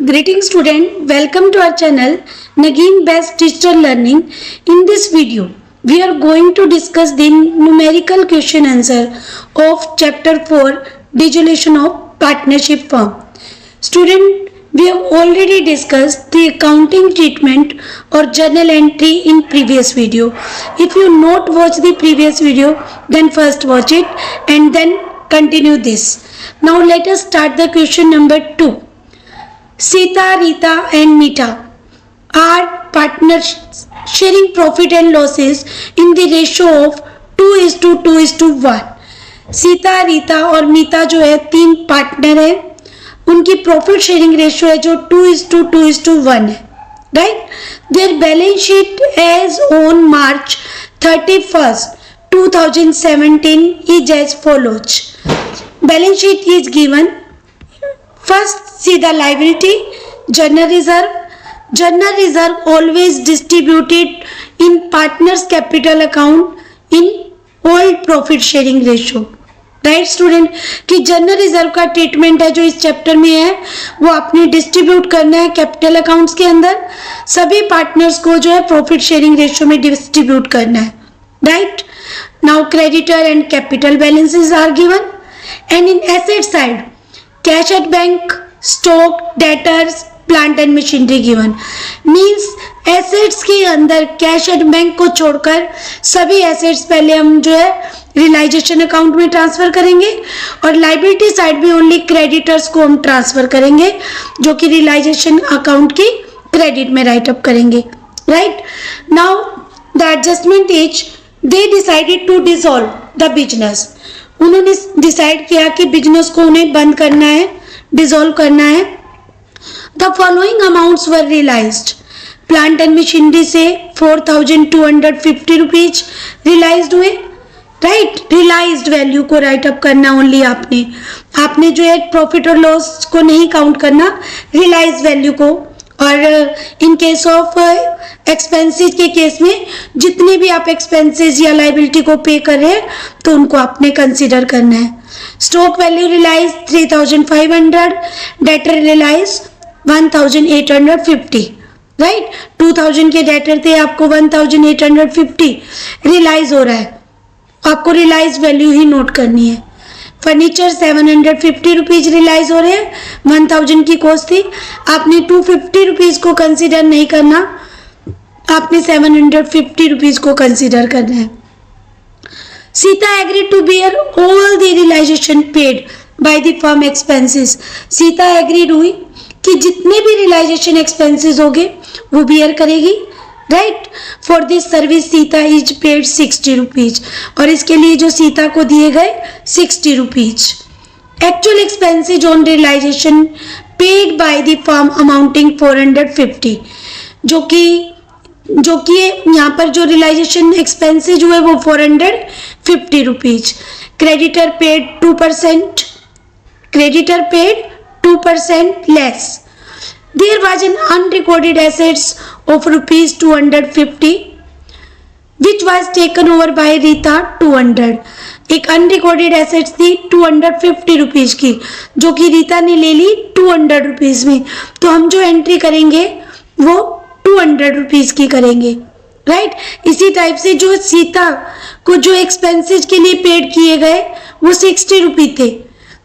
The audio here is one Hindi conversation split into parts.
Greetings student, welcome to our channel Nagin Best Digital Learning. In this video, we are going to discuss the numerical question answer of chapter 4 Dissolution of Partnership Firm. Student, we have already discussed the accounting treatment or journal entry in previous video. If you not watch the previous video, then first watch it and then continue this. Now let us start the question number 2. Sita, Rita and Mita are partners sharing profit and losses in the ratio of 2:2:1. Sita, Rita और मीता जो है तीन पार्टनर है, उनकी प्रॉफिट शेयरिंग रेशियो है जो 2:2:1 है, right. Their balance sheet as on March 31st, 2017 is as follows. Balance sheet is given. First, see the liability, general reserve. General reserve always distributed in partners capital account in old profit sharing ratio. Right student, कि जनरल रिजर्व का ट्रीटमेंट है जो इस चैप्टर में है वो आपने डिस्ट्रीब्यूट करना है कैपिटल अकाउंट्स के अंदर. सभी पार्टनर्स को जो है प्रॉफिट शेयरिंग रेशियो में डिस्ट्रीब्यूट करना है, right. Now creditor and capital balances are given and in asset side cash at bank, stock, debtors, plant and machinery given. Means assets के अंदर कैश एट बैंक को छोड़कर सभी एसेट्स पहले हम जो है रियलाइजेशन अकाउंट में ट्रांसफर करेंगे और लाइबिलिटी साइड में ओनली क्रेडिटर्स को हम ट्रांसफर करेंगे जो कि रियलाइजेशन अकाउंट की क्रेडिट में राइट अप करेंगे, right. Now the adjustment is they decided to dissolve the business. उन्होंने डिसाइड किया कि बिजनेस को उन्हें बंद करना है, डिसॉल्व करना है. The following amounts were realised. Plant and machinery से 4,250 रुपीज रियलाइज्ड हुए, राइट. रियलाइज्ड वैल्यू को राइट अप करना ओनली आपने जो है प्रॉफिट और लॉस को नहीं काउंट करना, रियलाइज्ड वैल्यू को. और इन केस ऑफ एक्सपेंसेस के केस में जितने भी आप एक्सपेंसेस या लाइबिलिटी को पे कर रहे हैं तो उनको आपने कंसीडर करना है. Stock value realise 3,500, debtor realise 1,850, right. 2,000 के डेटर थे, आपको 1,850 रियलाइज हो रहा है, आपको रियलाइज वैल्यू ही नोट करनी है. फर्नीचर 750 रुपीज रियलाइज हो रहे हैं, 1,000 की कॉस्ट थी, आपने 250 रुपीज को कंसीडर नहीं करना, आपने 750 रुपीज को कंसीडर करना है. Sita agree to bear all the realisation paid by the firm expenses. Sita agreed हुई कि जितने भी रियलाइजेशन एक्सपेंसेस होंगे वो बियर करेगी, right. For this service Sita is paid 60 rupees और इसके लिए जो सीता को दिए गए 60 rupees. Actual expenses on realisation paid by the firm amounting 450, जो कि यहाँ पर जो रियलाइजेशन एक्सपेंसेज हुए वो 450 rupees. Creditor paid 2%, creditor paid 2% less. There was an unrecorded assets of rupees 250 which was taken over by Rita 200. एक अनरिकॉर्डेड एसेट्स थी 250 रुपीज की जो कि रीता ने ले ली 200 रुपीज में, तो हम जो एंट्री करेंगे वो 200 रुपीज की करेंगे, राइट. इसी टाइप से जो सीता को जो एक्सपेंसेस के लिए पेड किए गए वो 60 रुपीज थे,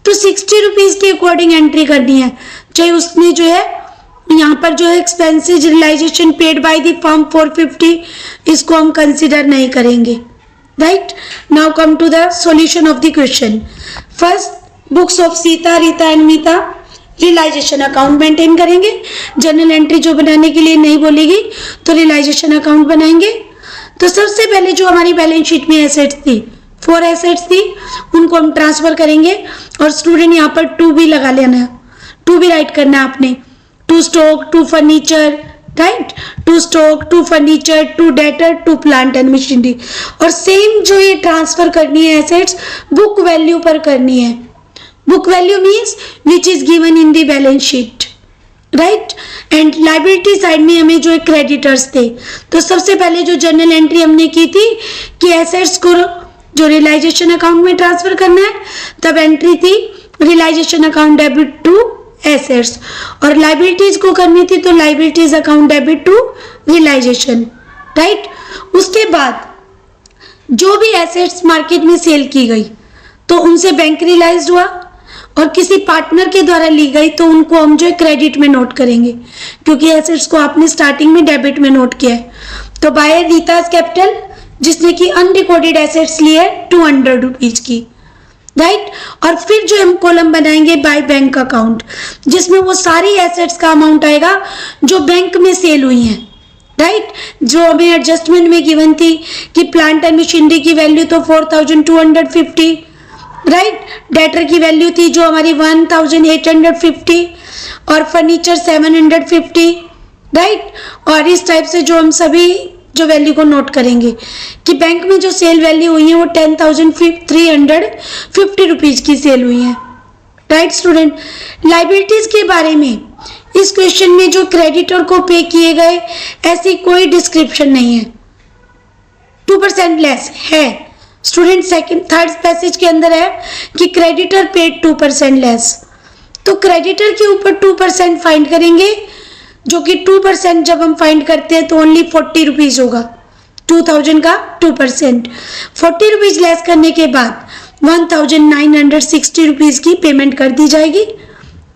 तो 60 रुपीज के अकॉर्डिंग एंट्री करनी है, चाहे उसने जो है यहाँ पर जो expenses realisation paid by the firm 450 इसको हम कंसीडर नहीं करेंगे, right. Now come to the solution of the question. First, books of Sita, Rita and Mita realisation account maintain करेंगे. जनरल एंट्री जो बनाने के लिए नहीं बोलेगी तो रियलाइजेशन अकाउंट बनाएंगे. तो सबसे पहले जो हमारी बैलेंस शीट में एसेट्स थी 4 एसेट्स थी उनको हम ट्रांसफर करेंगे और स्टूडेंट यहाँ पर 2 भी लगा लेना, 2 भी राइट करना है आपने. 2 stock, 2 furniture, right. 2 stock, 2 furniture, 2 debtor, 2 plant and machinery. और सेम जो ये ट्रांसफर करनी है एसेट्स बुक वैल्यू पर करनी है. Book value means which is given in the balance sheet, right. And liability side में हमें जो क्रेडिटर्स थे, तो सबसे पहले जो जर्नल एंट्री हमने की थी कि एसेट्स को जो रियलाइजेशन अकाउंट में ट्रांसफर करना है, तब एंट्री थी realisation account debit to assets, और लाइबिलिटीज को करनी थी तो liabilities account debit to realisation, right. उसके बाद जो भी एसेट्स मार्केट में सेल की गई तो उनसे बैंक रियलाइज हुआ, और किसी पार्टनर के द्वारा ली गई तो उनको हम जो है क्रेडिट में नोट करेंगे, क्योंकि एसेट्स को आपने स्टार्टिंग में डेबिट में नोट किया है। तो बाय रीताज कैपिटल, जिसने की अनरिकॉर्डेड एसेट्स ली है 200 रुपीज की, राइट। और फिर जो हम कॉलम बनाएंगे बाय बैंक अकाउंट, जिसमें वो सारी एसेट्स का अमाउंट आएगा जो बैंक में सेल हुई हैं, राइट। जो हमें एडजस्टमेंट में गिवन थी कि प्लांट एंड मशीनरी की वैल्यू तो 4250, राइट। डेटर की वैल्यू थी जो हमारी 1850, और फर्नीचर 750, राइट। और इस टाइप से जो हम सभी जो वैल्यू को नोट करेंगे कि बैंक में जो सेल वैल्यू हुई है वो 10,350 रुपीज की सेल हुई है, राइट स्टूडेंट। लाइबिलिटीज के बारे में इस क्वेश्चन में जो क्रेडिटर को पे किए गए ऐसी कोई डिस्क्रिप्शन नहीं है, 2% लेस है स्टूडेंट। थर्ड पैसेज के अंदर है कि क्रेडिटर पेड 2% लेस, तो क्रेडिटर के ऊपर 2% फाइंड करेंगे, जो कि 2% जब हम फाइंड करते हैं तो ओनली 40 रुपीज होगा, 2000 का 2%। 40 रुपीज लेस करने के बाद 1960 रुपीज की पेमेंट कर दी जाएगी,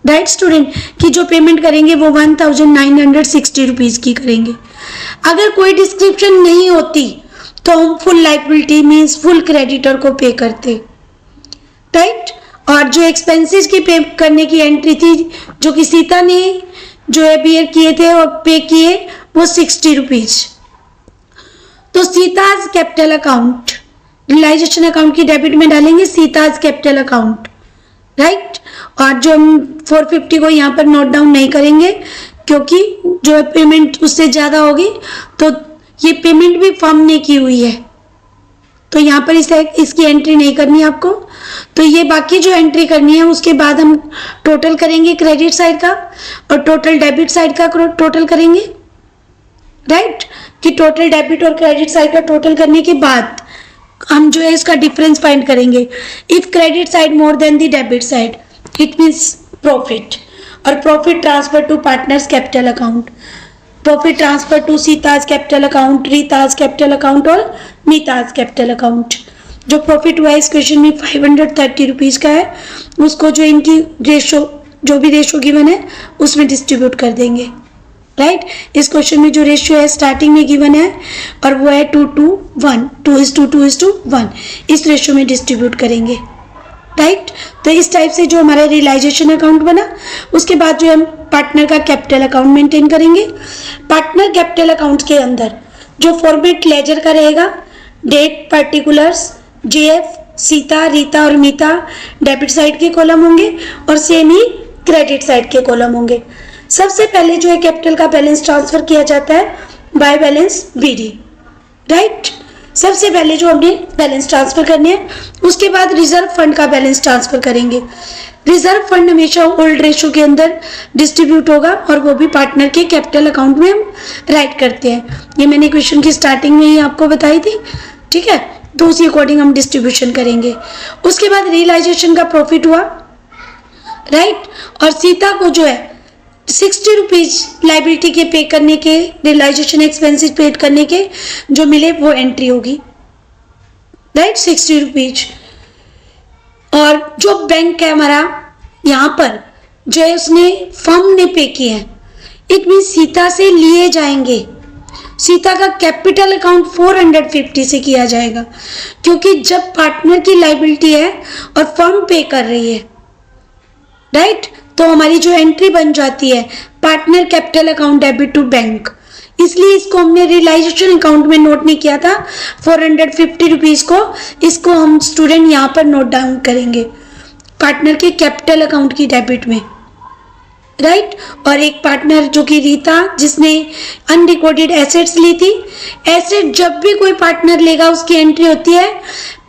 राइट स्टूडेंट, कि जो पेमेंट करेंगे वो 1960 रुपीज की करेंगे। अगर कोई डिस्क्रिप्शन नहीं होती तो हम full liability means full creditor को पे करते, राइट। और जो एक्सपेंसेस की पे करने की एंट्री थी जो कि सीता ने जो है बियर किए थे और पे किए वो 60 रुपीज। तो Sita's capital account realisation account की डेबिट में डालेंगे सीताज कैपिटल अकाउंट, राइट। और जो हम 450 को यहाँ पर नोट डाउन नहीं करेंगे क्योंकि जो है पेमेंट उससे ज़्यादा होगी, तो ये पेमेंट भी फर्म ने की हुई है तो यहाँ पर इसकी एंट्री नहीं करनी है आपको। तो ये बाकी जो एंट्री करनी है उसके बाद हम टोटल करेंगे क्रेडिट साइड का और टोटल डेबिट साइड का टोटल करेंगे, राइट। कि टोटल डेबिट और क्रेडिट साइड का टोटल करने के बाद हम जो है इसका डिफरेंस फाइंड करेंगे। If credit side more than the debit side it means profit, और profit transfer to partners capital account, profit transfer to Sita's capital account, Rita's capital account और मीताज कैपिटल अकाउंट। जो प्रॉफिट हुआ इस क्वेश्चन में 530 रुपीज का है, उसको जो इनकी रेशो जो भी रेशो गिवन है उसमें डिस्ट्रीब्यूट कर देंगे, राइट। इस क्वेश्चन में जो रेशियो है स्टार्टिंग में गिवन है और वो है 2:1, 2:2:1, इस रेशियो में डिस्ट्रीब्यूट करेंगे, राइट। तो इस टाइप से जो हमारा रियलाइजेशन अकाउंट बना, उसके बाद जो हम पार्टनर का कैपिटल अकाउंट मेंटेन करेंगे। पार्टनर कैपिटल अकाउंट के अंदर जो फॉर्मेट लेजर का रहेगा, date particulars, JF, Sita, Rita और मीता डेबिट साइड के कॉलम होंगे और सेम ही क्रेडिट साइड के कॉलम होंगे। सबसे पहले जो है कैपिटल का बैलेंस ट्रांसफर किया जाता है बाय बैलेंस बीडी, राइट। सबसे पहले जो हमने बैलेंस ट्रांसफर करने हैं, उसके बाद रिजर्व फंड का बैलेंस ट्रांसफर करेंगे। रिजर्व फंड हमेशा ओल्ड रेशो के अंदर डिस्ट्रीब्यूट होगा और वो भी पार्टनर के कैपिटल अकाउंट में हम राइट करते हैं। ये मैंने क्वेश्चन की स्टार्टिंग में ही आपको बताई थी, ठीक है। तो उसी अकॉर्डिंग हम डिस्ट्रीब्यूशन करेंगे। उसके बाद रियलाइजेशन का प्रॉफिट हुआ, राइट। और सीता को जो है 60 रुपीज लाइबिलिटी के पे करने के, रियलाइजेशन एक्सपेंसेस पेड करने के जो मिले वो एंट्री होगी, राइट, 60 रुपीज। और जो बैंक है हमारा यहाँ पर जो है उसने फर्म ने पे किए हैं, इट मीन सीता से लिए जाएंगे। सीता का कैपिटल अकाउंट 450 से किया जाएगा क्योंकि जब पार्टनर की लाइबिलिटी है और फर्म पे कर रही है, राइट, तो हमारी जो एंट्री बन जाती है partner capital account debit to bank. इसलिए इसको हमने रियलाइजेशन अकाउंट में नोट नहीं किया था 450 रुपीज को, इसको हम स्टूडेंट यहाँ पर नोट डाउन करेंगे पार्टनर के कैपिटल अकाउंट की डेबिट में, राइट। और एक पार्टनर जो कि रीता, जिसने अनरिकॉर्डेड एसेट्स ली थी। एसेट जब भी कोई पार्टनर लेगा उसकी एंट्री होती है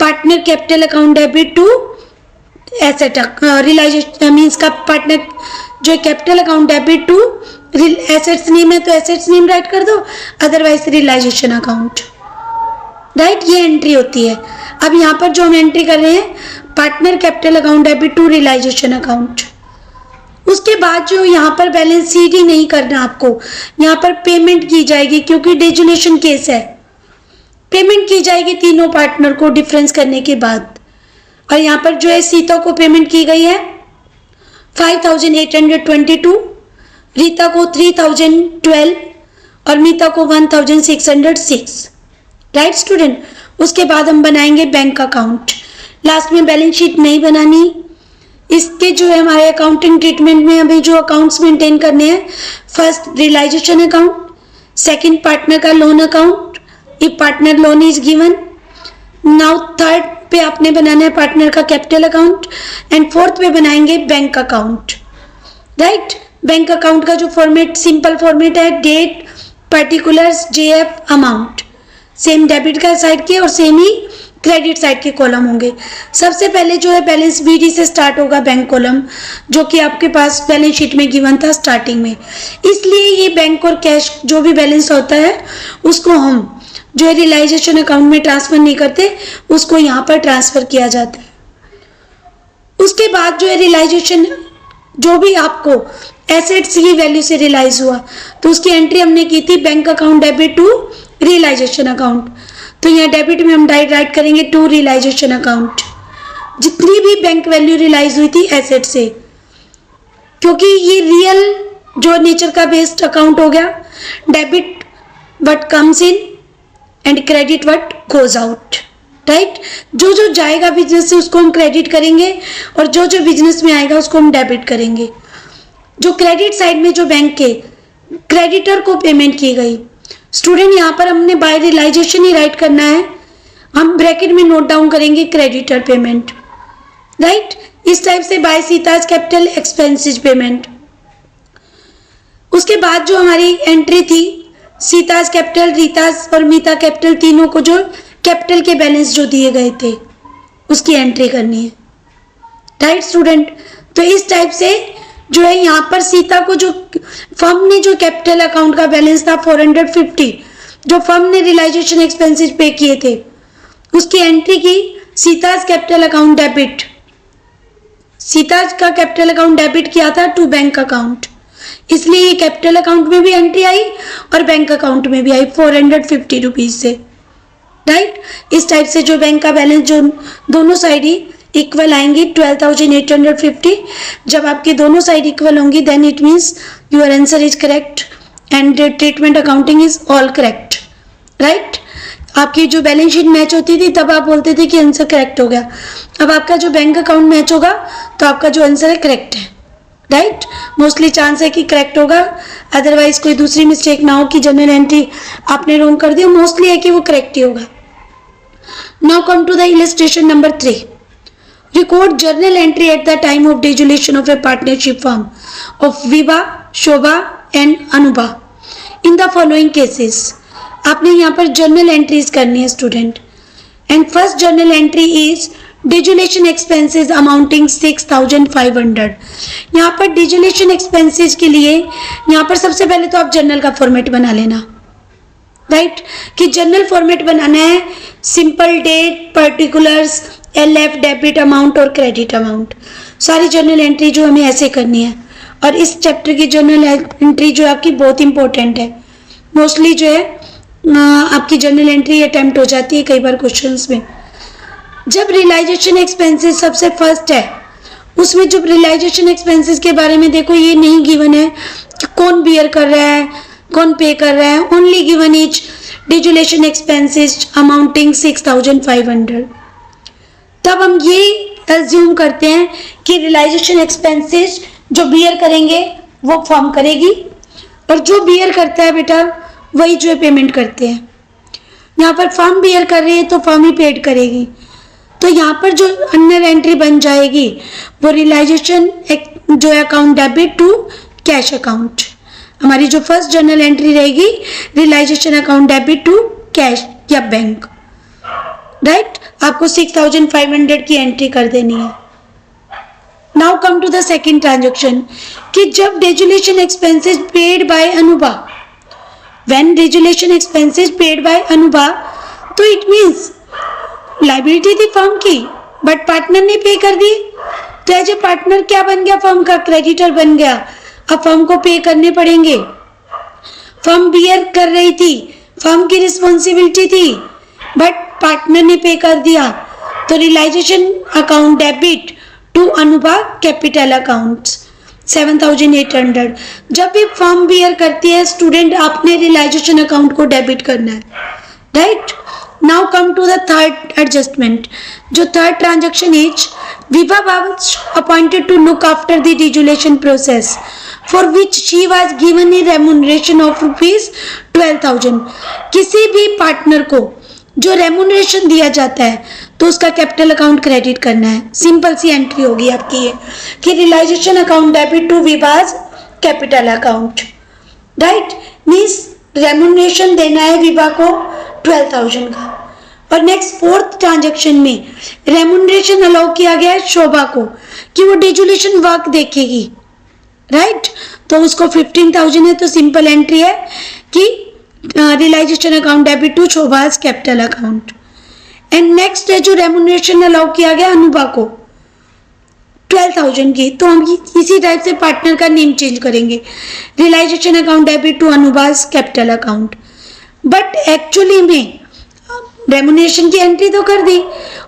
partner capital account debit to asset, realisation means का पार्टनर जो capital account debit to assets name है तो एसेट्स नेम राइट कर दो, अदरवाइज रियलाइजेशन अकाउंट, राइट। ये एंट्री होती है। अब यहाँ पर जो हम एंट्री कर रहे हैं partner capital account debit to realisation account. उसके बाद जो यहाँ पर बैलेंस शीट ही नहीं करना आपको, यहाँ पर पेमेंट की जाएगी क्योंकि डिजुलेशन केस है, पेमेंट की जाएगी तीनों पार्टनर को डिफरेंस करने के बाद। और यहाँ पर जो है सीता को पेमेंट की गई है 5822, रीता को 3012 और मीता को 1606। Right student. उसके बाद हम बनाएंगे बैंक अकाउंट। लास्ट में बैलेंस शीट नहीं बनानी। इसके जो है हमारे अकाउंटिंग ट्रीटमेंट में हमें जो अकाउंट्स मेंटेन करने हैं, first realisation account, second partner का loan account if partner loan is given, now third पे आपने बनाना है पार्टनर का कैपिटल अकाउंट एंड फोर्थ पे बनाएंगे bank account. Right. Bank account का जो फॉर्मेट सिंपल फॉर्मेट है, date, particulars, JF, amount, same debit का साइड के और सेम ही क्रेडिट साइड के कॉलम होंगे। सबसे पहले जो है बैलेंस बीडी से स्टार्ट होगा बैंक कॉलम, जो कि आपके पास बैलेंस शीट में गिवन था स्टार्टिंग में। इसलिए ये बैंक और कैश जो भी बैलेंस होता है उसको हम जो है रियलाइजेशन अकाउंट में ट्रांसफर नहीं करते, उसको यहाँ पर ट्रांसफर किया जाता है। उसके बाद जो है रियलाइजेशन, जो भी आपको एसेट्स की वैल्यू से रियलाइज हुआ तो उसकी एंट्री हमने की थी bank account debit to realisation account. तो यहाँ डेबिट में हम डायरेक्ट राइट करेंगे टू रियलाइजेशन अकाउंट, जितनी भी बैंक वैल्यू रियलाइज हुई थी एसेट से, क्योंकि ये रियल जो नेचर का बेस्ड अकाउंट हो गया। Debit what comes in and credit what goes out. Right. जो जो जाएगा बिजनेस से उसको हम क्रेडिट करेंगे और जो जो बिजनेस में आएगा उसको हम डेबिट करेंगे। जो क्रेडिट साइड में जो बैंक के क्रेडिटर को पेमेंट की गई, स्टूडेंट यहाँ पर हमने बाय रियलाइजेशन ही राइट करना है, हम ब्रैकेट में नोट डाउन करेंगे क्रेडिटर पेमेंट। राइट। इस टाइप से bye Sita's capital expenses payment. उसके बाद जो हमारी एंट्री थी सीताज कैपिटल, रीताज और मीता कैपिटल तीनों को जो कैपिटल के बैलेंस जो दिए गए थे उसकी एंट्री करनी है। Right student. तो इस टाइप से जो है यहाँ पर सीता को जो फर्म ने जो कैपिटल अकाउंट का बैलेंस था 450, जो फर्म ने रियलाइजेशन एक्सपेंसेस पे किए थे उसकी एंट्री की Sita's capital account debit, Sita's का कैपिटल अकाउंट डेबिट किया था टू बैंक अकाउंट, इसलिए ये कैपिटल अकाउंट में भी एंट्री आई और बैंक अकाउंट में भी आई 450 रुपीज से। राइट। इस टाइप से जो बैंक का बैलेंस जो दोनों साइड ही इक्वल आएंगी 12,850। जब आपके दोनों साइड इक्वल होंगी then it means your answer is correct and treatment accounting is all correct. Right. आपकी जो बैलेंस शीट मैच होती थी तब आप बोलते थे कि आंसर करेक्ट हो गया। अब आपका जो बैंक अकाउंट मैच होगा तो आपका जो आंसर है करेक्ट है। राइट। मोस्टली चांस है कि करेक्ट होगा, अदरवाइज कोई दूसरी मिस्टेक ना हो कि जनरल एंट्री आपने रॉन्ग कर दिया, मोस्टली है कि वो करेक्ट ही होगा। Now come to the illustration number 3। Record journal entry at the time of dissolution of a partnership firm of Viva, Shobha and Anubha in the following cases। आपने यहाँ पर journal entries करनी है student. And first journal entry is dissolution expenses amounting 6,500। यहाँ पर dissolution expenses के लिए यहाँ पर सबसे पहले तो आप जर्नल का फॉर्मेट बना लेना। राइट। कि जर्नल फॉर्मेट बनाना है, simple date, particulars, LF, debit amount और क्रेडिट अमाउंट, सारी जर्नल एंट्री जो हमें ऐसे करनी है। और इस चैप्टर की जर्नल एंट्री जो आपकी बहुत इंपॉर्टेंट है, मोस्टली जो है आपकी जर्नल एंट्री अटेम्प्ट हो जाती है कई बार क्वेश्चंस में। जब रियलाइजेशन एक्सपेंसेस सबसे फर्स्ट है, उसमें जब रियलाइजेशन एक्सपेंसेस के बारे में देखो ये नहीं गिवन है कि कौन बियर कर रहा है, कौन पे कर रहा है, only given is dissolution expenses amounting 6,500। तब हम ये एज्यूम करते हैं कि रियलाइजेशन एक्सपेंसेस जो बियर करेंगे वो फर्म करेगी और जो बियर करता है बेटा वही जो है पेमेंट करते हैं। यहाँ पर फर्म बियर कर रही है तो फर्म ही पेड करेगी। तो यहाँ पर जो अंडर एंट्री बन जाएगी वो रियलाइजेशन जो है account debit to cash account. हमारी जो फर्स्ट जर्नल एंट्री रहेगी realisation account debit to cash या बैंक। राइट। आपको 6,500 की एंट्री कर देनी है। Now come to the second transaction कि जब dissolution expenses paid by Anubha, when dissolution expenses paid by Anubha, तो इट मींस लायबिलिटी थी फर्म की बट पार्टनर ने पे कर दी, तो एज ए पार्टनर क्या बन गया, फर्म का क्रेडिटर बन गया। अब फर्म को पे करने पड़ेंगे। फर्म बियर कर रही थी, फर्म की रिस्पॉन्सिबिलिटी थी, बट पार्टनर ने पे कर दिया, तो realisation account debit to Anubha capital account 7,800। जब भी फर्म बियर करती है स्टूडेंट, आपने रियलाइजेशन अकाउंट को डेबिट करना है, right. Now come to the third adjustment. जो third transaction is Vibha was appointed to look after the dissolution process for which she was given a remuneration of ₹12,000। किसी भी पार्टनर को जो रेम्यूनरेशन दिया जाता है तो उसका कैपिटल अकाउंट क्रेडिट करना है। सिंपल सी एंट्री होगी आपकी ये कि realisation account debit to Vibha's capital account, right. Means remuneration देना है विभा को 12,000 का। और नेक्स्ट फोर्थ ट्रांजेक्शन में रेम्यूनरेशन अलाउ किया गया है शोभा को कि वो डिजुलेशन वर्क देखेगी, राइट। तो उसको 15,000 है, तो सिंपल एंट्री है कि realisation account debit to Shobha's capital account. And next है जो रेम्यूनरेशन अलाउ किया गया अनुभा को 12,000 की, तो हम इसी टाइप से पार्टनर का नेम चेंज करेंगे, realisation account debit to Anubha capital account. But actually में रेम्यूनरेशन की एंट्री तो कर दी,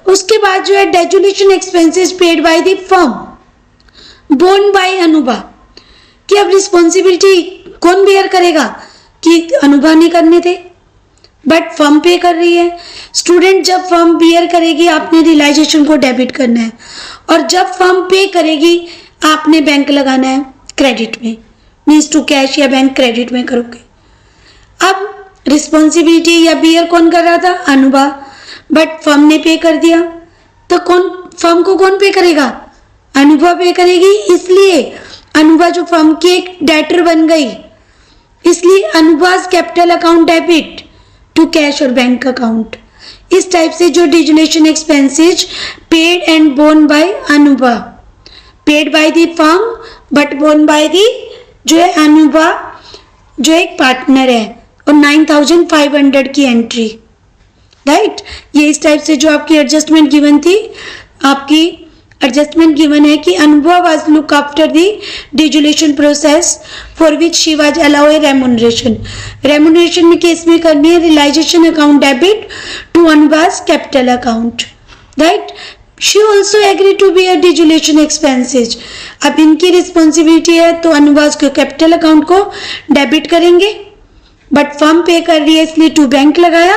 उसके बाद जो है dissolution expenses paid by the firm borne by Anubha, कि अब रिस्पॉन्सिबिलिटी कौन बेयर करेगा, कि अनुभा नहीं करने थे बट फर्म पे कर रही है। स्टूडेंट जब फर्म बेयर करेगी आपने रियलाइजेशन को डेबिट करना है, और जब फर्म पे करेगी आपने बैंक लगाना है क्रेडिट में, मीन्स टू कैश या बैंक क्रेडिट में करोगे। अब रिस्पॉन्सिबिलिटी या बियर कौन कर रहा था, अनुभा, बट फर्म ने पे कर दिया, तो फर्म को कौन पे करेगा, अनुभा पे करेगी। इसलिए अनुभा जो फर्म की एक डेटर बन गई, इसलिए Anubha capital account debit to cash और बैंक अकाउंट। इस टाइप से जो dissolution expenses paid and borne by Anubha, paid by the firm but borne by the जो है अनुभा जो एक पार्टनर है, और 9,500 की एंट्री, राइट। ये इस टाइप से जो आपकी एडजस्टमेंट गिवन थी, आपकी एडजस्टमेंट गिवन है कि Anubha was look after the dissolution process for which she was allow a remuneration. Remuneration में केस में करनी है realisation account debit to Anubha's capital account, right. She also agree to bear dissolution expenses. अब इनकी रिस्पॉन्सिबिलिटी है तो अनुभवाज के कैपिटल अकाउंट को डेबिट करेंगे, बट फर्म पे कर रही है इसलिए टू बैंक लगाया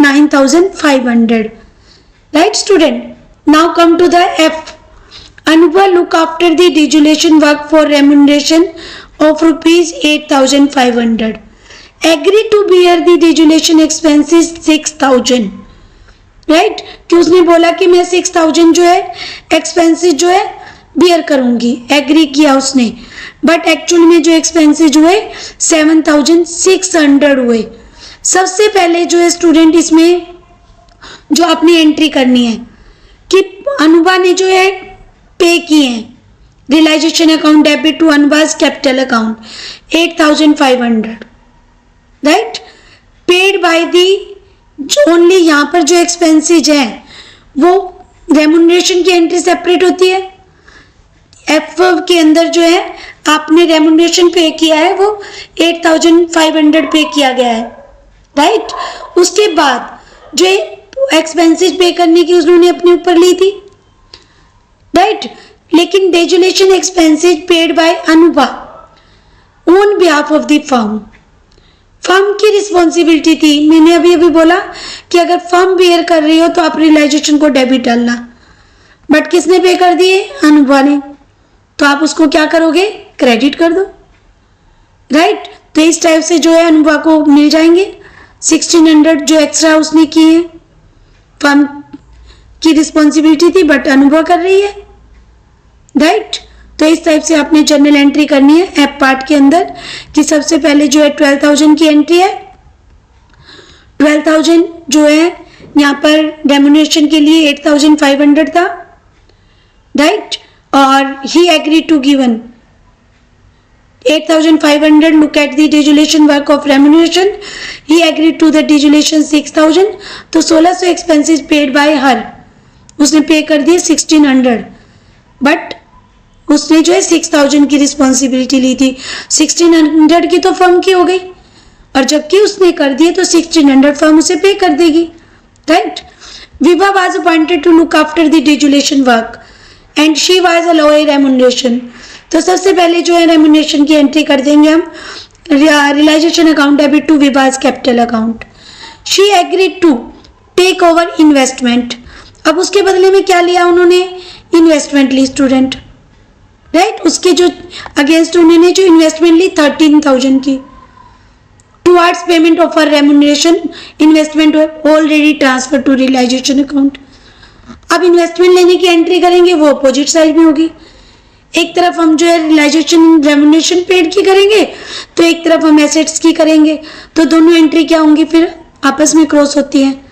9,500, right student. Now come to the F. Anubha look after the dissolution work for remuneration of ₹8,500, agree to bear the dissolution expenses 6,000, right. कि उसने बोला कि मैं 6,000 जो है एक्सपेंसेस जो है बियर करूंगी, एग्री किया उसने, बट एक्चुअल में जो एक्सपेंसेस हुए 7,600 हुए। सबसे पहले जो है स्टूडेंट इसमें जो अपनी एंट्री करनी है कि अनुभा ने जो है पे किए हैं realisation account debit to Anubha's capital account 8,500, right. Paid by the only, यहाँ पर जो एक्सपेंसेज है वो रेम्यूनरेशन की एंट्री सेपरेट होती है। एफ के अंदर जो है आपने रेम्यूनरेशन पे किया है वो 8,500 पे किया गया है, राइट। उसके बाद जो एक्सपेंसेस पे करने की उन्होंने अपने ऊपर ली थी, राइट। लेकिन dissolution expenses paid by Anubha on behalf of the firm, firm की रिस्पॉन्सिबिलिटी थी। मैंने अभी अभी बोला कि अगर फर्म बेयर कर रही हो तो आप रियलाइजेशन को डेबिट डालना, बट किसने पे कर दिए, अनुभा ने, तो आप उसको क्या करोगे, क्रेडिट कर दो, राइट। तो इस टाइप से जो है अनुभा को मिल जाएंगे 1,600 जो एक्स्ट्रा उसने किए हैं। फर्म की रिस्पॉन्सिबिलिटी थी बट अनुभव कर रही है, राइट। तो इस टाइप से आपने जर्नल एंट्री करनी है एप पार्ट के अंदर कि सबसे पहले जो है 12,000 की एंट्री है। 12,000 जो है यहाँ पर रेम्यूनरेशन के लिए 8,500 था, राइट। और he agree to given 8,500 look at the desolation work of remuneration. He agreed to the desolation 6,000. तो 1,600 expenses paid by her. उसने पे कर दिए 1,600. बट उसने जो है 6,000 की रिस्पॉन्सिबिलिटी ली थी, 1,600 की तो फर्म की हो गई, और जबकि उसने कर दिए तो 1,600 फर्म उसे पे कर देगी, right. Vibha was appointed to look after the dissolution work and she was allowed remuneration. तो सबसे पहले जो है रेम्युनरेशन की एंट्री कर देंगे हम, realisation account debit to Vibha's capital account. She agreed to take over investment. अब उसके बदले में क्या लिया उन्होंने, इन्वेस्टमेंट ली स्टूडेंट, राइट। उसके जो अगेंस्ट उन्होंने जो इन्वेस्टमेंट ली 13,000 की। Towards payment of her remuneration investment already transfer to realisation account. अब इन्वेस्टमेंट लेने की एंट्री करेंगे वो अपोजिट साइड में होगी। एक तरफ हम जो है रियलाइजेशन रेम्युनरेशन पेड की करेंगे, तो एक तरफ हम एसेट्स की करेंगे, तो दोनों एंट्री क्या होंगी फिर आपस में क्रॉस होती हैं।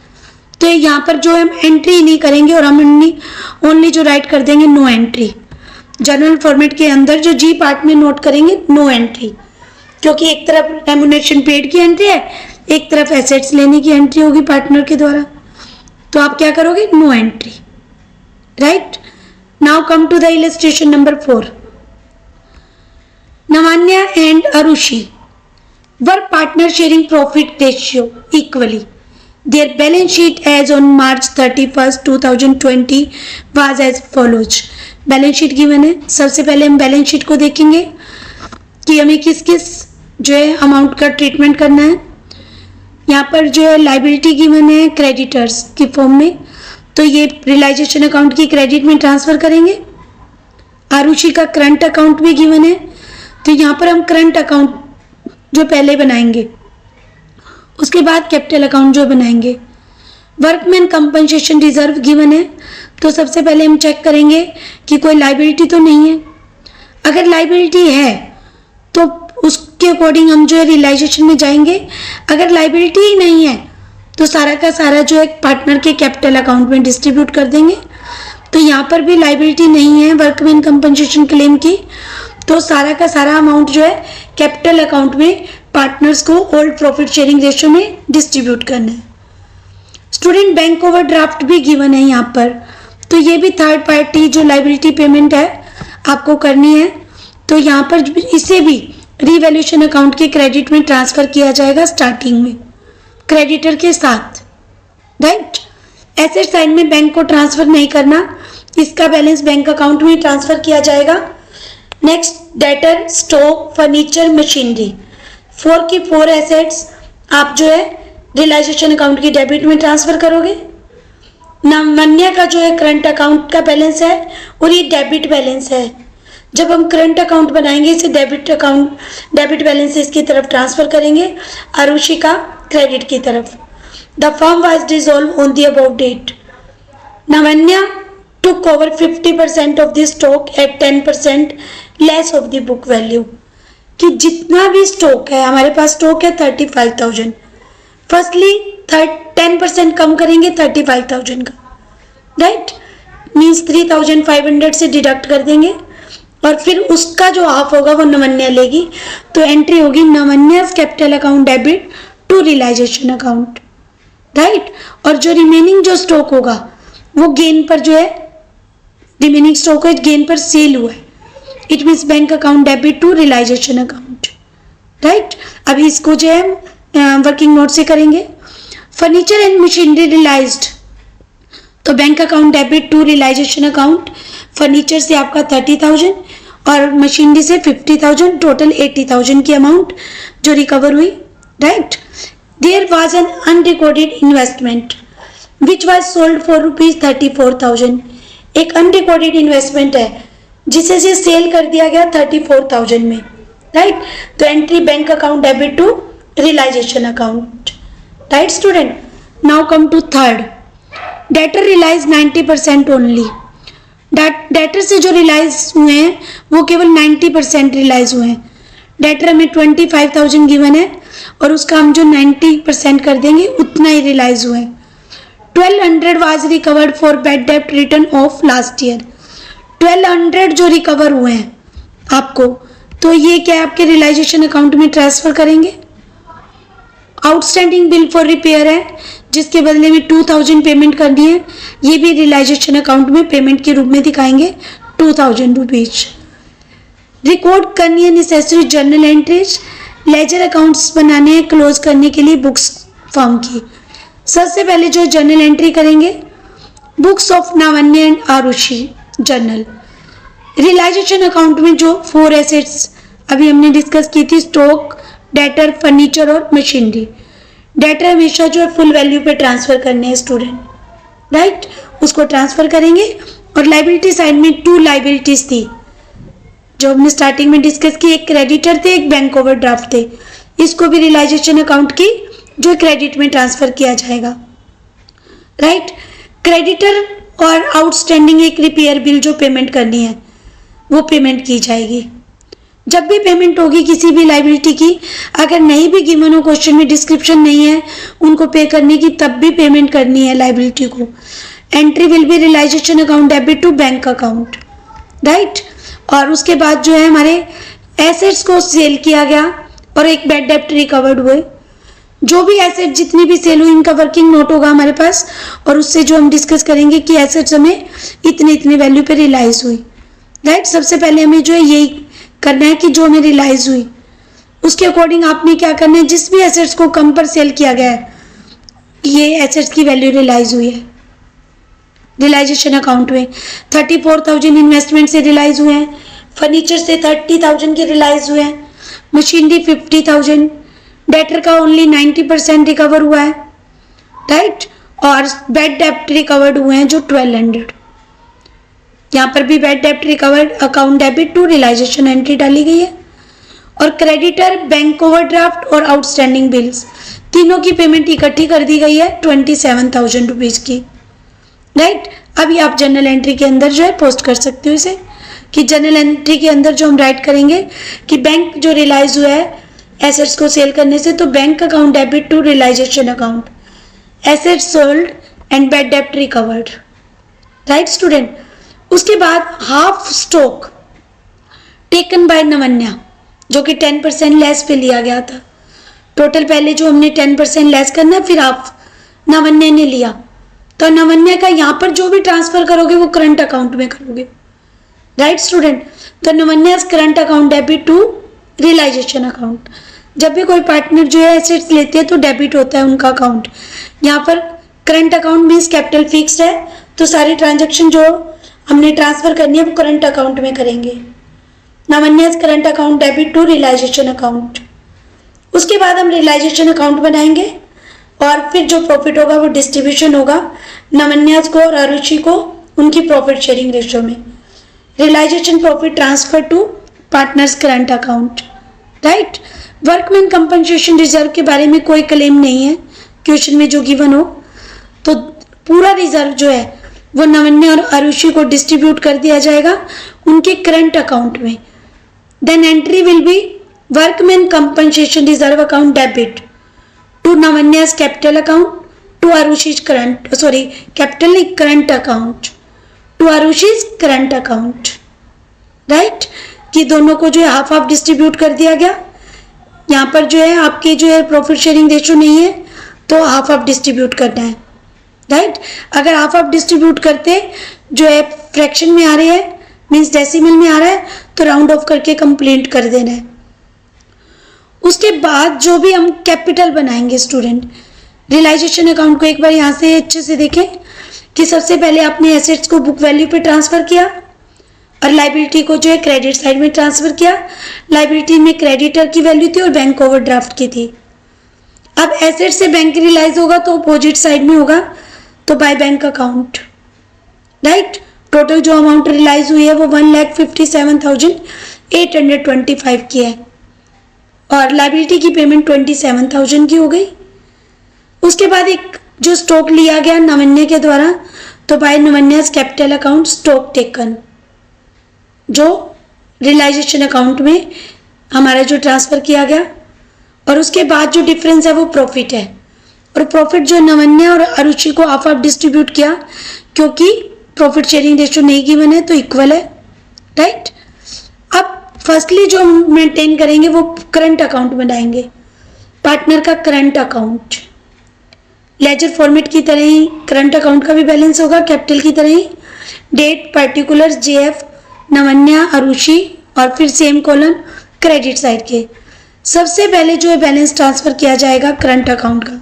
तो यहाँ पर जो हम एंट्री नहीं करेंगे और हम ओनली जो राइट कर देंगे नो एंट्री। जनरल फॉर्मेट के अंदर जो जी पार्ट में नोट करेंगे नो एंट्री, क्योंकि एक तरफ रेम्युनरेशन पेड की एंट्री है, एक तरफ एसेट्स लेने की एंट्री होगी पार्टनर के द्वारा, तो आप क्या करोगे, no entry, right. Now come to the illustration number 4. Navanya and Arushi were partner sharing profit ratio equally. Their balance sheet as on March 31st, 2020 was as follows. Balance sheet given है। सबसे पहले हम बैलेंस शीट को देखेंगे कि हमें किस किस जो है अमाउंट का ट्रीटमेंट करना है। यहाँ पर जो है लाइबिलिटी गिवन है क्रेडिटर्स की फॉर्म में, तो ये रियलाइजेशन अकाउंट की क्रेडिट में ट्रांसफर करेंगे। आरुषि का करंट अकाउंट भी गिवन है, तो यहाँ पर हम करंट अकाउंट जो पहले बनाएंगे, उसके बाद कैपिटल अकाउंट जो बनाएंगे। वर्कमैन कंपनसेशन रिजर्व गिवन है, तो सबसे पहले हम चेक करेंगे कि कोई लाइबिलिटी तो नहीं है। अगर लाइबिलिटी है तो उसके अकॉर्डिंग हम जो है रियलाइजेशन में जाएंगे। अगर लाइबिलिटी ही नहीं है तो सारा का सारा जो है पार्टनर के कैपिटल अकाउंट में डिस्ट्रीब्यूट कर देंगे। तो यहाँ पर भी लाइबिलिटी नहीं है वर्कमैन कंपनसेशन क्लेम की, तो सारा का सारा अमाउंट जो है कैपिटल अकाउंट में पार्टनर्स को ओल्ड प्रॉफिट शेयरिंग रेशियो में डिस्ट्रीब्यूट करना है। स्टूडेंट बैंक ओवरड्राफ्ट भी गिवन है यहाँ पर, तो ये भी थर्ड पार्टी जो लाइबिलिटी पेमेंट है आपको करनी है, तो यहाँ पर इसे भी रीवैल्यूएशन अकाउंट के क्रेडिट में ट्रांसफर किया जाएगा स्टार्टिंग में क्रेडिटर के साथ, राइट। एसेट साइड में बैंक को ट्रांसफर नहीं करना, इसका बैलेंस बैंक अकाउंट में ट्रांसफर किया जाएगा। Next, debtor, stock, furniture, machinery, 4 की 4 एसेट्स आप जो है रियलाइजेशन अकाउंट की डेबिट में ट्रांसफर करोगे। नवन्या का जो है करंट अकाउंट का बैलेंस है और ये डेबिट बैलेंस है। जब हम करंट अकाउंट बनाएंगे इसे डेबिट बैलेंस इसकी तरफ ट्रांसफर करेंगे, आरुषि का क्रेडिट की तरफ। The firm was dissolve on the above date. Navanya took over 50% of the stock at 10% less of the book value। कि जितना भी स्टॉक है, हमारे पास स्टॉक है 35,000, फर्स्टली 10% कम करेंगे 35,000 का, राइट, मीन्स 3,500 से डिडक्ट कर देंगे और फिर उसका जो हाफ होगा वो नवन्या लेगी, तो एंट्री होगी Navanya's capital account debit to realisation account, right. और जो रिमेनिंग जो स्टॉक होगा वो गेन पर जो है रिमेनिंग स्टॉक है गेन पर सेल हुआ है, it means bank account debit to realisation account, right. अभी इसको जो है वर्किंग नोट से करेंगे। फर्नीचर एंड मशीनरी रियलाइज्ड, तो bank account debit to realisation account, furniture से आपका 30,000 और मशीनरी से 50,000, टोटल 80,000 की अमाउंट जो रिकवर हुई, राइट। There was an unrecorded investment which was sold for ₹34,000। एक अनरिकॉर्डेड इन्वेस्टमेंट है जिसे से सेल कर दिया गया 34,000 में, राइट। तो entry bank account debit to realisation account, right student. Now come to third, debtor realise 90% only. Debtor से जो रियलाइज हुए हैं वो केवल 90% रियलाइज हुए हैं। डेटर में 25,000 गिवन है और उसका हम जो 90% कर देंगे उतना ही रियलाइज हुए हैं। 1200 was recovered for bad debt written off last year। 1200 जो रिकवर हुए हैं आपको, तो ये क्या आपके रियलाइजेशन अकाउंट में ट्रांसफर करेंगे। आउटस्टैंडिंग बिल फॉर रिपेयर है जिसके बदले में 2,000 पेमेंट करनी है, ये भी रियलाइजेशन अकाउंट में पेमेंट के रूप में दिखाएंगे 2,000 रुपीज, रिकॉर्ड करनी है necessary journal entries, ledger accounts बनाने हैं क्लोज करने के लिए बुक्स फर्म की। सबसे पहले जो जर्नल एंट्री करेंगे, books of Navanya and Arushi journal. Realisation account में जो 4 एसेट्स अभी हमने डिस्कस की थी, स्टॉक, डेटर, फर्नीचर और मशीनरी। डेटर हमेशा जो है फुल वैल्यू पे ट्रांसफर करने हैं स्टूडेंट, राइट, उसको ट्रांसफर करेंगे। और लाइबिलिटी साइड में 2 लाइबिलिटीज थी जो हमने स्टार्टिंग में डिस्कस की, एक क्रेडिटर थे, एक बैंक ओवरड्राफ्ट थे। इसको भी रियलाइजेशन अकाउंट की जो क्रेडिट में ट्रांसफर किया जाएगा, राइट। क्रेडिटर और आउटस्टैंडिंग एक रिपेयर बिल जो पेमेंट करनी है वो पेमेंट की जाएगी। जब भी पेमेंट होगी किसी भी लाइबिलिटी की, अगर नहीं भी गिवन हो, क्वेश्चन में डिस्क्रिप्शन नहीं है उनको पे करने की, तब भी पेमेंट करनी है लाइबिलिटी को। Entry will be realisation account debit to bank account, right. और उसके बाद जो है हमारे एसेट्स को सेल किया गया और एक बैड डेब्ट रिकवर्ड हुए। जो भी एसेट जितनी भी सेल हुई इनका वर्किंग नोट होगा हमारे पास, और उससे जो हम डिस्कस करेंगे कि एसेट्स हमें इतने वैल्यू पे रियलाइज हुई, राइट। सबसे पहले हमें जो है यही करना है कि जो हमें रियलाइज हुई उसके अकॉर्डिंग आपने क्या करना है, जिस भी एसेट्स को कम पर सेल किया गया है ये एसेट्स की वैल्यू रियलाइज हुई है। रियलाइजेशन अकाउंट में 34,000 इन्वेस्टमेंट से रियलाइज हुए हैं, फर्नीचर से 30,000 के रियलाइज हुए हैं, मशीनरी 50,000, डेटर का ओनली 90% रिकवर हुआ है, राइट। और बैड डेब्ट रिकवर्ड हुए हैं जो 1200। यहाँ पर भी बैड डेब्ट recovered account debit to realisation entry डाली गई है। और क्रेडिटर, बैंक ओवरड्राफ्ट और आउटस्टैंडिंग बिल्स तीनों की पेमेंट इकट्ठी कर दी गई है 27,000 रुपीज की, राइट। अभी आप जर्नल एंट्री के अंदर जो है पोस्ट कर सकते हो इसे, कि जर्नल एंट्री के अंदर जो हम राइट करेंगे कि बैंक जो रियलाइज हुआ है एसेट्स को सेल करने से, तो bank account debit to realisation account, assets sold and bad डेब्ट रिकवर्ड, राइट स्टूडेंट। उसके बाद half stock taken by Navanya जो कि 10% लेस पे लिया गया था। टोटल पहले जो हमने 10% लेस करना फिर हाफ नवन्या ने लिया, तो नवन्या का यहाँ पर जो भी ट्रांसफर करोगे वो करंट अकाउंट में करोगे, राइट स्टूडेंट। तो Navanya current account debit to realisation account. जब भी कोई पार्टनर जो है एसेट्स लेते हैं तो डेबिट होता है उनका अकाउंट। यहाँ पर current account means capital fixed है, तो सारी ट्रांजेक्शन जो हमने ट्रांसफर करनी है वो करंट अकाउंट में करेंगे। Navanya's current account debit to realisation account. उसके बाद हम रियलाइजेशन अकाउंट बनाएंगे और फिर जो प्रॉफिट होगा वो डिस्ट्रीब्यूशन होगा नवन्यास को और आरुषि को उनकी प्रॉफिट शेयरिंग रेशियो में। Realisation profit transfer to partners current account, right. Workman compensation reserve के बारे में कोई क्लेम नहीं है क्वेश्चन में जो गिवन हो, तो पूरा रिजर्व जो है वो नवन्या और आरुषि को डिस्ट्रीब्यूट कर दिया जाएगा उनके करंट अकाउंट में। Then entry will be workman compensation reserve account debit to Navanya's capital account to Arushi's current, sorry capital नहीं current account to Arushi's current account, right. कि दोनों को जो है हाफ हाफ डिस्ट्रीब्यूट कर दिया गया। यहाँ पर जो है आपके जो है प्रॉफिट शेयरिंग रेशियो नहीं है तो हाफ हाफ डिस्ट्रीब्यूट करना है, राइट। अगर हाफ हाफ डिस्ट्रीब्यूट करते जो है फ्रैक्शन में आ रही है मीन्स डेसिमल में आ रहा है तो राउंड ऑफ करके कंप्लीट कर देना है। उसके बाद जो भी हम कैपिटल बनाएंगे स्टूडेंट, रियलाइजेशन अकाउंट को एक बार यहाँ से अच्छे से देखें कि सबसे पहले आपने एसेट्स को बुक वैल्यू पे ट्रांसफर किया और लाइबिलिटी को जो है क्रेडिट साइड में ट्रांसफर किया। लाइबिलिटी में क्रेडिटर की वैल्यू थी और बैंक ओवरड्राफ्ट की थी। अब एसेट से बैंक रियलाइज होगा तो अपोजिट साइड में होगा, तो by bank account, right. Total जो अमाउंट रियलाइज हुई है वो 1,57,825 की है और लाइबिलिटी की पेमेंट 27,000 की हो गई। उसके बाद एक जो स्टॉक लिया गया नवन्या के द्वारा, तो by Navanya's capital account stock taken जो रियलाइजेशन अकाउंट में हमारा जो ट्रांसफर किया गया। और उसके बाद जो डिफरेंस है वो प्रॉफिट है, और प्रॉफिट जो नवन्या और आरुषि को हाफ हाफ डिस्ट्रीब्यूट किया क्योंकि प्रॉफिट शेयरिंग रेशियो नहीं गिवन है तो इक्वल है, राइट। अब फर्स्टली जो हम मेंटेन करेंगे वो करंट अकाउंट बनाएंगे, पार्टनर का करंट अकाउंट लेजर फॉर्मेट की तरह ही करंट अकाउंट का भी बैलेंस होगा कैपिटल की तरह ही। डेट पर्टिकुलर जेएफ नवन्या आरुषि और फिर सेम कॉलम क्रेडिट साइड के। सबसे पहले जो है बैलेंस ट्रांसफर किया जाएगा करंट अकाउंट का,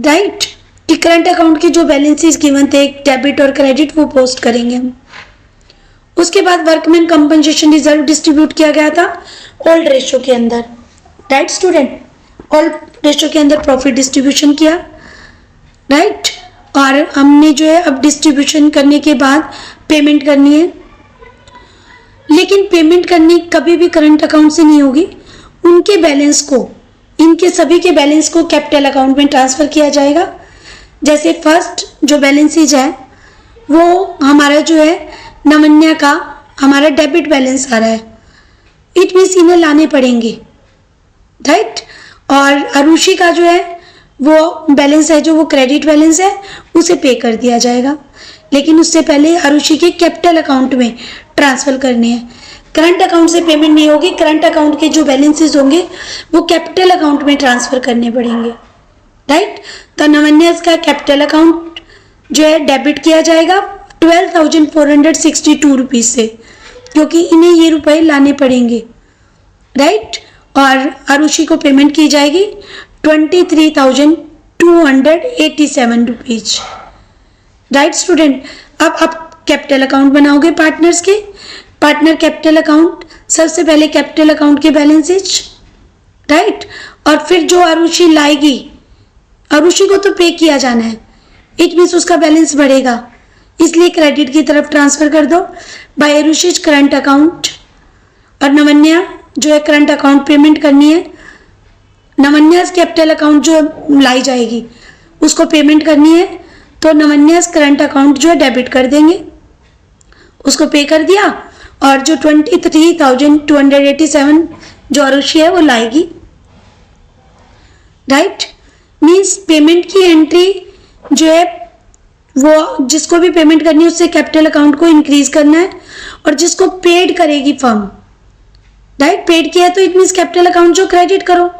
राइट, कि करंट अकाउंट के जो बैलेंसेस गिवन थे डेबिट और क्रेडिट वो पोस्ट करेंगे हम। उसके बाद वर्कमैन कंपनसेशन रिजर्व डिस्ट्रीब्यूट किया गया था ओल्ड रेशो के अंदर, राइट स्टूडेंट, ओल्ड रेशो के अंदर प्रॉफिट डिस्ट्रीब्यूशन किया, राइट। और हमने जो है अब डिस्ट्रीब्यूशन करने के बाद पेमेंट करनी है, लेकिन पेमेंट करनी कभी भी करंट अकाउंट से नहीं होगी। उनके बैलेंस को, इनके सभी के बैलेंस को कैपिटल अकाउंट में ट्रांसफर किया जाएगा। जैसे फर्स्ट जो बैलेंसेज है वो हमारा जो है नमन्या का हमारा डेबिट बैलेंस आ रहा है, इट मीन्स इन्हें लाने पड़ेंगे, राइट। और अरुषि का जो है वो बैलेंस है, जो वो क्रेडिट बैलेंस है, उसे पे कर दिया जाएगा, लेकिन उससे पहले अरुषि के कैपिटल अकाउंट में ट्रांसफर करने हैं। करंट अकाउंट से पेमेंट नहीं होगी, करंट अकाउंट के जो बैलेंसेस होंगे वो कैपिटल अकाउंट में ट्रांसफर करने पड़ेंगे, राइट। तो नवन्यास का कैपिटल अकाउंट जो है डेबिट किया जाएगा 12,462 रुपीज से, क्योंकि इन्हें ये रुपए लाने पड़ेंगे, राइट। और अरुषि को पेमेंट की जाएगी 23,287 रुपीज, राइट स्टूडेंट। अब आप कैपिटल अकाउंट बनाओगे पार्टनर्स के, पार्टनर कैपिटल अकाउंट, सबसे पहले कैपिटल अकाउंट के बैलेंसेज, राइट। और फिर जो अरुषि लाएगी, अरुषि को तो पे किया जाना है, इट मीन्स उसका बैलेंस बढ़ेगा, इसलिए क्रेडिट की तरफ ट्रांसफर कर दो बाय अरुषिज करंट अकाउंट। और नवन्या जो है करंट अकाउंट पेमेंट करनी है, नवन्यास कैपिटल अकाउंट जो लाई जाएगी उसको पेमेंट करनी है, तो नवन्यास करंट अकाउंट जो है डेबिट कर देंगे, उसको पे कर दिया, और जो 23,287 जो अरुषि है वो लाएगी, राइट। मीन्स पेमेंट की एंट्री जो है वो जिसको भी पेमेंट करनी है उससे कैपिटल अकाउंट को इंक्रीज करना है, और जिसको पेड करेगी फर्म, राइट, पेड किया तो इट मीन्स कैपिटल अकाउंट जो क्रेडिट करो,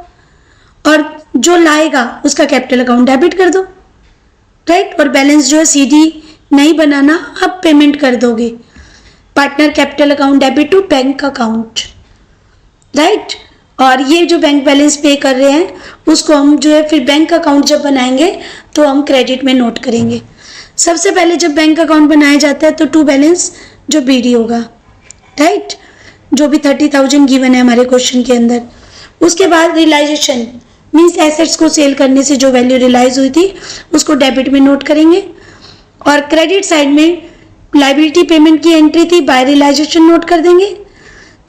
और जो लाएगा उसका कैपिटल अकाउंट डेबिट कर दो, राइट। और बैलेंस जो है सीधी नहीं बनाना, अब पेमेंट कर दोगे, partner capital account debit to bank account, right. और ये जो बैंक बैलेंस पे कर रहे हैं उसको हम जो है फिर बैंक अकाउंट जब बनाएंगे तो हम क्रेडिट में नोट करेंगे। सबसे पहले जब बैंक अकाउंट बनाया जाता है तो टू बैलेंस जो बीडी होगा, राइट, जो भी 30,000 गिवन है हमारे क्वेश्चन के अंदर। उसके बाद रियलाइजेशन मीन्स एसेट्स को सेल करने से जो वैल्यू रियलाइज हुई थी उसको डेबिट में नोट करेंगे, और क्रेडिट साइड में लाइबिलिटी पेमेंट की एंट्री थी बाय रियलाइजेशन नोट कर देंगे,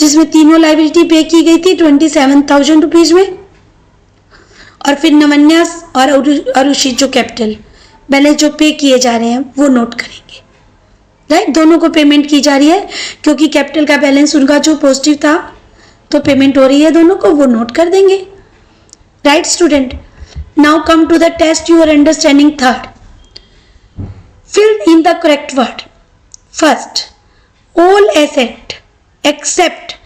जिसमें तीनों लाइबिलिटी पे की गई थी 27,000 रुपीज में। और फिर नवन्यास और अरुषि जो कैपिटल बैलेंस जो पे किए जा रहे हैं वो नोट करेंगे, राइट। दोनों को पेमेंट की जा रही है क्योंकि कैपिटल का बैलेंस उनका जो पॉजिटिव था तो पेमेंट हो रही है दोनों को, वो नोट कर देंगे, right student. Now come to the test your understanding third, fill in the correct word. First, all asset except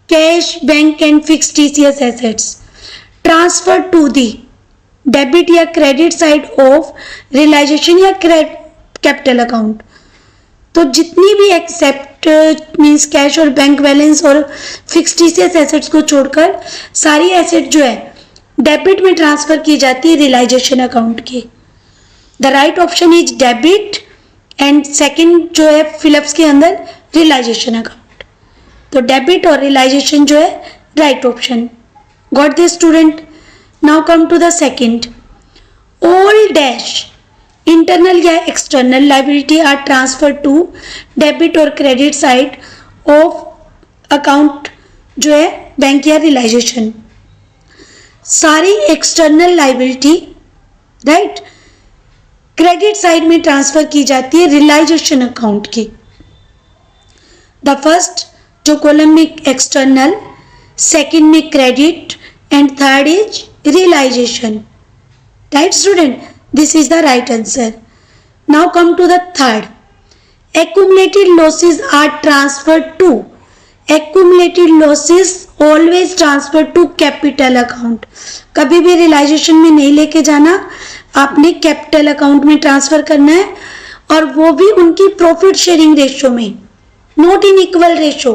cash, bank and fixed TCS assets transfer to the debit या credit side of realization या capital account। तो जितनी भी एक्सेप्ट मीन्स कैश और बैंक बैलेंस और फिक्स्ड टीसीएस एसेट्स को छोड़कर सारी एसेट जो है डेबिट में ट्रांसफर की जाती है रियलाइजेशन अकाउंट के। The right option is debit and second जो है फिलअप्स के अंदर रियलाइजेशन अकाउंट। तो डेबिट और रियलाइजेशन जो है right option. Got this student. Now come to the second. All dash internal या external liability are transfer to debit और क्रेडिट साइड ऑफ अकाउंट जो है बैंक या रियलाइजेशन। सारी external liability right credit side में ट्रांसफर की जाती है रियलाइजेशन अकाउंट की। द फर्स्ट जो कॉलम में एक्सटर्नल, सेकंड में credit and third is realisation. Right student, this is the right answer. Now come to the third. Accumulated losses are transferred to. Accumulated losses always transferred to capital account. कभी भी रियलाइजेशन में नहीं लेके जाना, आपने कैपिटल अकाउंट में ट्रांसफर करना है और वो भी उनकी प्रॉफिट शेयरिंग रेशियो में, not in equal ratio.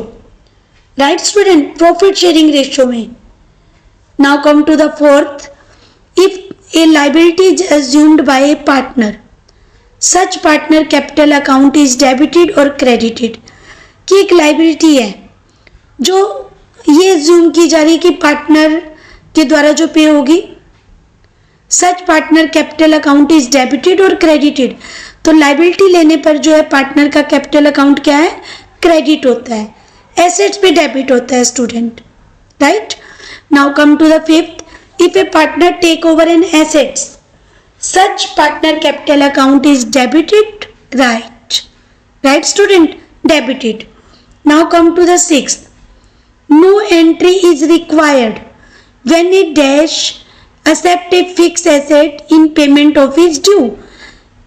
Right student, profit sharing ratio में. Now come to the fourth. If a liability is assumed by a partner, such partner capital account is debited और क्रेडिटेड. कि एक लाइबिलिटी है जो ये अज्यूम की जा रही है कि पार्टनर के द्वारा जो पे होगी, such partner capital account is debited और क्रेडिटेड. तो लाइबिलिटी लेने पर जो है पार्टनर का कैपिटल अकाउंट क्या है, क्रेडिट होता है, एसेट्स पे डेबिट होता है student. Right. Now come to the fifth. If a partner take over an assets, such partner capital account is debited. Right student, debited. Now come to the sixth. No entry is required when a dash accept a fix asset in payment of its due.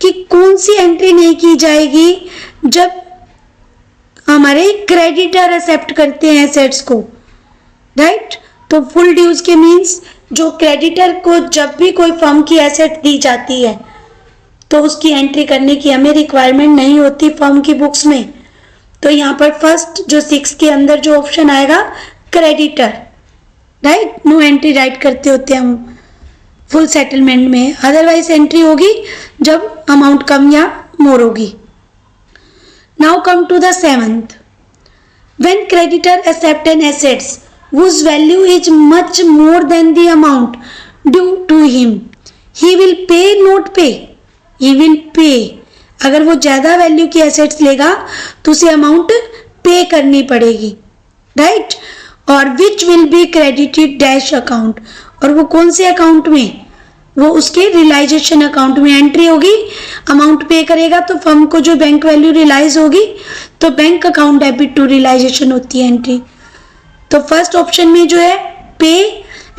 कि कौन सी एंट्री नहीं की जाएगी जब हमारे क्रेडिटर एक्सेप्ट करते हैं एसेट्स को. राइट. तो फुल ड्यूज के मीन्स जो क्रेडिटर को जब भी कोई फर्म की एसेट दी जाती है तो उसकी एंट्री करने की हमें रिक्वायरमेंट नहीं होती फर्म की बुक्स में. तो यहाँ पर फर्स्ट जो 6 के अंदर जो ऑप्शन आएगा creditor. Right. No entry right करते होते हैं हम फुल सेटलमेंट में, अदरवाइज एंट्री होगी जब अमाउंट कम या मोर होगी. Now come to the seventh. When creditor accept an assets whose value is much more than the amount due to him, he will pay not pay. He will pay. अगर वो ज़्यादा वैल्यू की एसेट्स लेगा तो उसे अमाउंट पे करनी पड़ेगी. राइट. और which will be credited dash account. और वो कौन से अकाउंट में, वो उसके रियलाइजेशन अकाउंट में एंट्री होगी. अमाउंट पे करेगा तो फर्म को जो बैंक वैल्यू रियलाइज होगी तो bank account debit to realisation होती है एंट्री. तो फर्स्ट ऑप्शन में जो है पे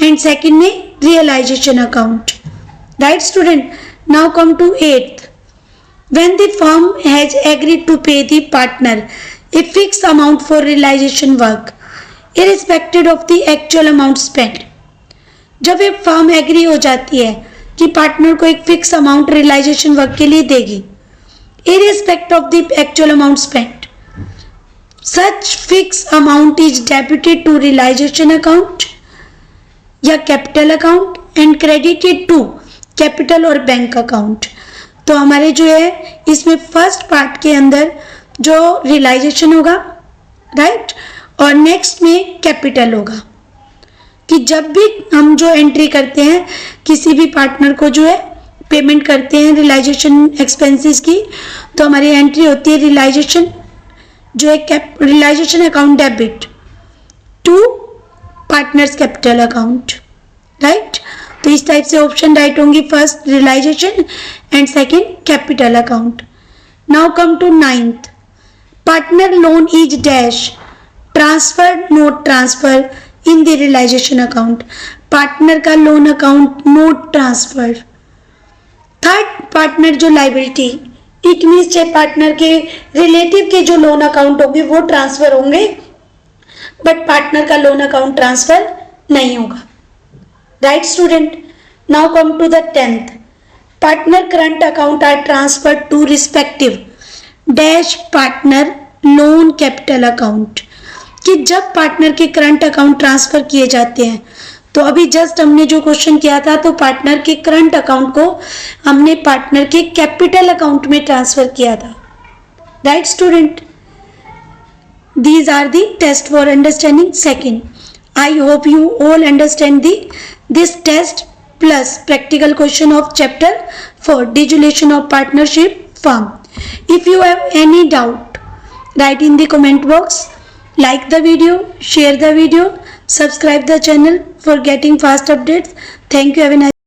एंड सेकंड में realisation account. Right student. Now come to eighth. When the firm has agreed to pay the partner a fix amount for realisation work irrespective of the actual amount spend. जब एक फर्म एग्री हो जाती है कि पार्टनर को एक फिक्स अमाउंट रियलाइजेशन वर्क के लिए देगी irrespective of the actual amount spend, such fixed amount is debited to realization account या capital account and credited to capital और bank account. तो हमारे जो है इसमें फर्स्ट पार्ट के अंदर जो रियलाइजेशन होगा, राइट, और नेक्स्ट में कैपिटल होगा. कि जब भी हम जो एंट्री करते हैं किसी भी पार्टनर को जो है पेमेंट करते हैं रियलाइजेशन एक्सपेंसेस की, तो हमारी एंट्री होती है रियलाइजेशन जो है realisation account debit to partners capital account. Right. तो इस टाइप से ऑप्शन राइट होंगी. First realisation and second capital account. Now come to ninth. Partner loan is dash transfer not transfer in the realisation account. Partner का loan account not transfer. Third partner जो लाइबिलिटी, इट मीन्स पार्टनर के रिलेटिव के जो लोन अकाउंट होंगे वो ट्रांसफर होंगे बट पार्टनर का लोन अकाउंट ट्रांसफर नहीं होगा. Right student. Now come to the 10th. Partner current account are transfer to respective dash partner loan capital account. कि जब पार्टनर के करंट अकाउंट ट्रांसफर किए जाते हैं, तो अभी जस्ट हमने जो क्वेश्चन किया था तो पार्टनर के करंट अकाउंट को हमने पार्टनर के कैपिटल अकाउंट में ट्रांसफर किया था. Right student. These are the test for understanding second. I hope you all understand this test plus practical question of chapter 4 dissolution of partnership firm. If you have any doubt write in the comment box. Like the video, share the video, subscribe the channel for getting fast updates. Thank you. Have a nice